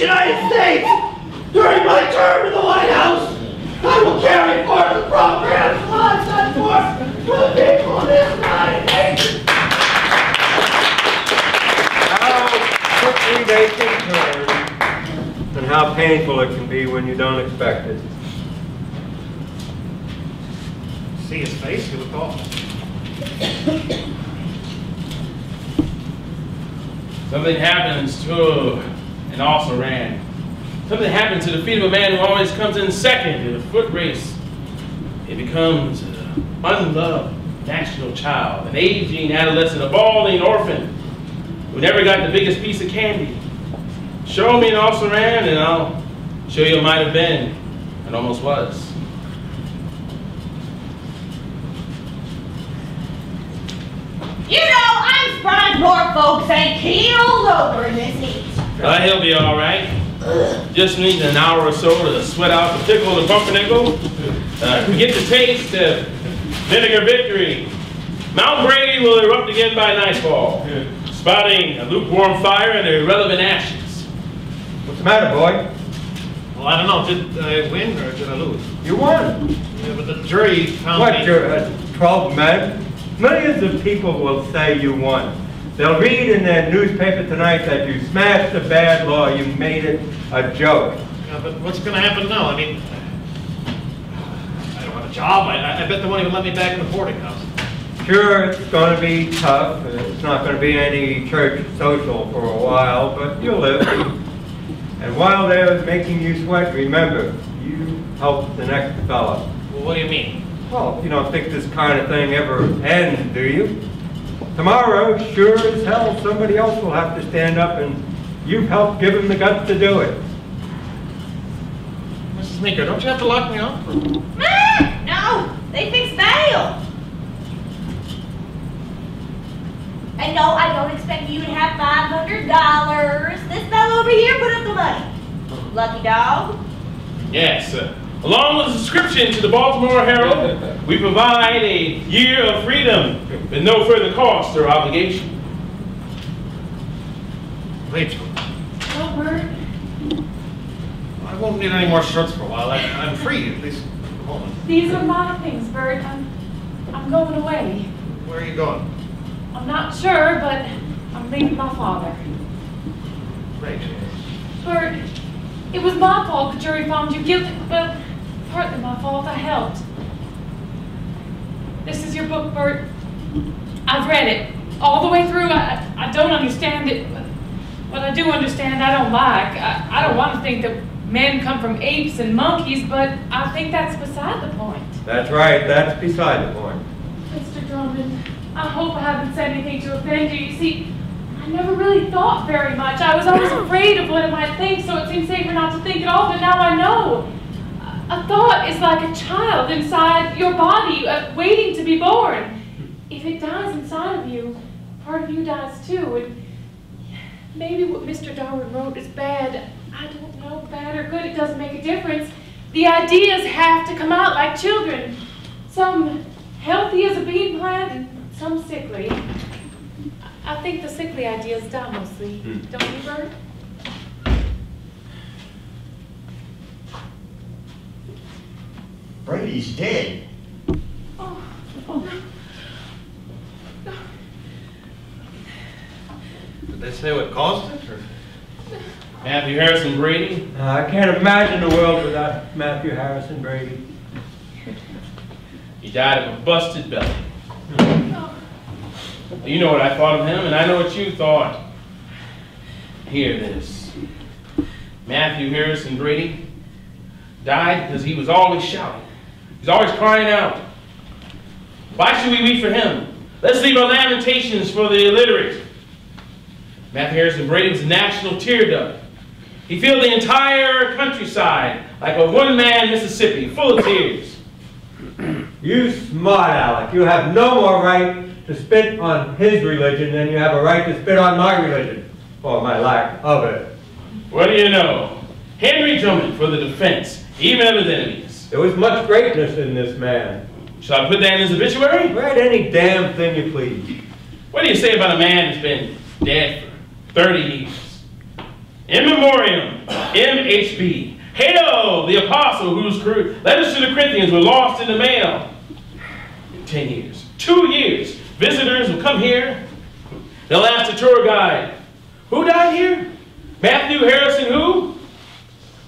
United States. During my term in the White House, I will carry forth the programs I've set forth for the people of this United States. How quickly they can turn, and how painful it can be when you don't expect it. See his face, he looked awful. Something happens to an also ran. Something happens to the feet of a man who always comes in second in a foot race. He becomes an unloved national child, an aging adolescent, a balding orphan who never got the biggest piece of candy. Show me an also ran, and I'll show you it might have been and almost was. You know, I'm surprised more folks ain't keeled over in this heat. He'll be all right. Just needs an hour or so to sweat out the pickle and the pumpernickel. Get the taste of vinegar victory. Mount Brady will erupt again by nightfall, spouting a lukewarm fire and irrelevant ashes. What's the matter, boy? Well, I don't know. Did I win or did I lose? You won. Yeah, but the jury found What, me. you're 12 men? Millions of people will say you won. They'll read in their newspaper tonight that you smashed a bad law, you made it a joke. Yeah, but what's going to happen now? I mean, I don't have a job. I bet they won't even let me back in the boarding house. Sure, it's going to be tough. It's not going to be any church social for a while, but you'll live. And while they're making you sweat, remember, you help the next fella. Well, what do you mean? Well, you don't think this kind of thing ever ends, do you? Tomorrow, sure as hell, somebody else will have to stand up, and you've helped give him the guts to do it. Mrs. Meeker, don't you have to lock me up? No, they fixed bail. And no, I don't expect you to have $500. This fellow over here put up the money. Lucky dog. Yes, along with a subscription to the Baltimore Herald, we provide a year of freedom with no further cost or obligation. Rachel, Albert. I won't need any more shirts for a while. I'm free, at least for the moment. These are my things, Bert. I'm going away. Where are you going? I'm not sure, but I'm leaving my father. Rachel. Bert, it was my fault the jury found you guilty, but partly my fault. I helped. This is your book, Bert. I've read it all the way through. I don't understand it, but I do understand I don't like. I don't want to think that men come from apes and monkeys, but I think that's beside the point. That's right, that's beside the point. Mr. Drummond, I hope I haven't said anything to offend you. You see, I never really thought very much. I was always afraid of what it might think, so it seemed safer not to think at all, but now I know. A thought is like a child inside your body, waiting to be born. If it dies inside of you, part of you dies too. And maybe what Mr. Darwin wrote is bad. I don't know, bad or good, it doesn't make a difference. The ideas have to come out like children. Some healthy as a bean plant, and some sickly. I think the sickly ideas die mostly, don't you, Bert? Brady's dead. Oh. Did they say what caused it? Or? Matthew Harrison Brady. I can't imagine the world without Matthew Harrison Brady. He died of a busted belly. You know what I thought of him, and I know what you thought. Hear this. Matthew Harrison Brady died because he was always shouting. He's always crying out. Why should we weep for him? Let's leave our lamentations for the illiterate. Matthew Harrison Brady was a national tear duct. He filled the entire countryside like a one-man Mississippi, full of tears. You smart aleck. You have no more right to spit on his religion than you have a right to spit on my religion, or my lack of it. What do you know? Henry Drummond for the defense, even of his enemies. There was much greatness in this man. Shall I put that in his obituary? Write any damn thing you please. What do you say about a man who's been dead for 30 years? In memoriam, MHB. Hail, the apostle whose letters to the Corinthians were lost in the mail. 10 years, 2 years. Visitors will come here. They'll ask the tour guide, who died here? Matthew Harrison who?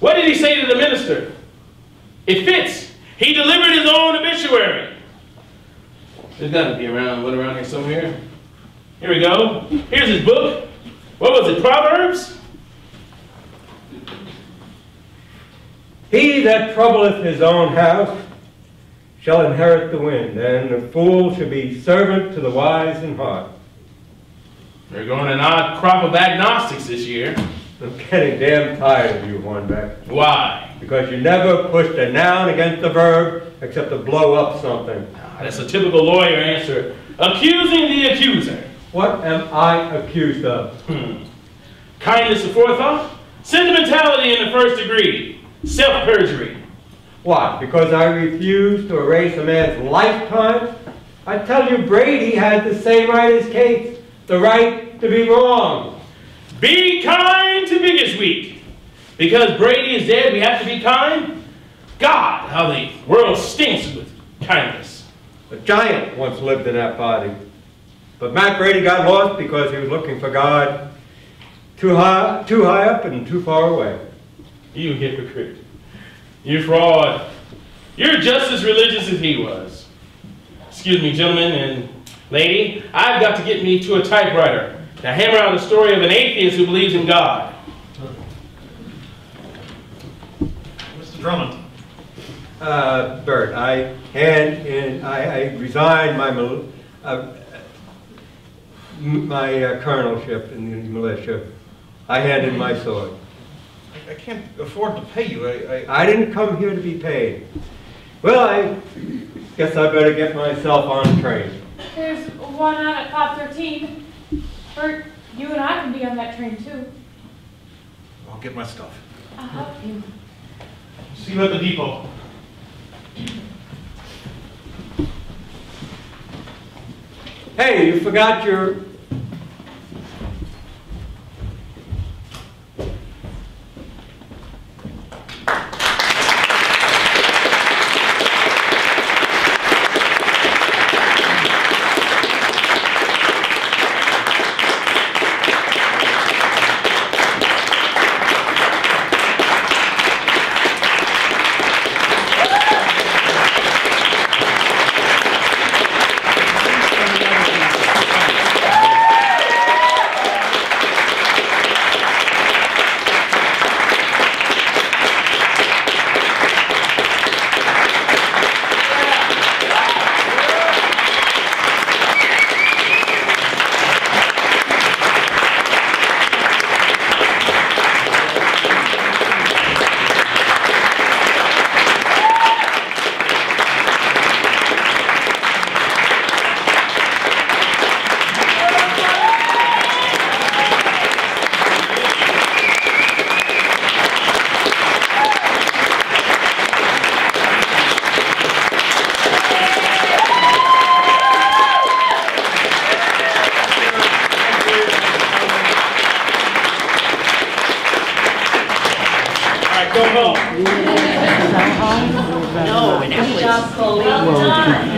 What did he say to the minister? It fits. He delivered his own obituary. There's got to be one around here somewhere. Here we go. Here's his book. What was it, Proverbs? He that troubleth his own house shall inherit the wind, and the fool shall be servant to the wise in heart. They're going an odd crop of agnostics this year. I'm getting damn tired of you, Hornbeck. Why? Because you never pushed a noun against a verb except to blow up something. That's a typical lawyer answer. Accusing the accuser. What am I accused of? Kindness of forethought. Sentimentality in the first degree. Self-perjury. What? Because I refused to erase a man's lifetime? I tell you, Brady had the same right as Kate. The right to be wrong. Be kind to biggest weak. Because Brady is dead, we have to be kind? God, how the world stinks with kindness. A giant once lived in that body. But Matt Brady got lost because he was looking for God too high up and too far away. You hypocrite. You fraud. You're just as religious as he was. Excuse me, gentlemen and lady, I've got to get me to a typewriter to hammer out a story of an atheist who believes in God. Mr. Drummond. Bert, I resigned my colonelship in the militia. I handed my sword. I can't afford to pay you. I didn't come here to be paid. Well, I guess I better get myself on a train. There's one out at Pop 13. Bert, you and I can be on that train too. I'll get my stuff. I'll help you. See you at the depot. Hey, you forgot your... Well done.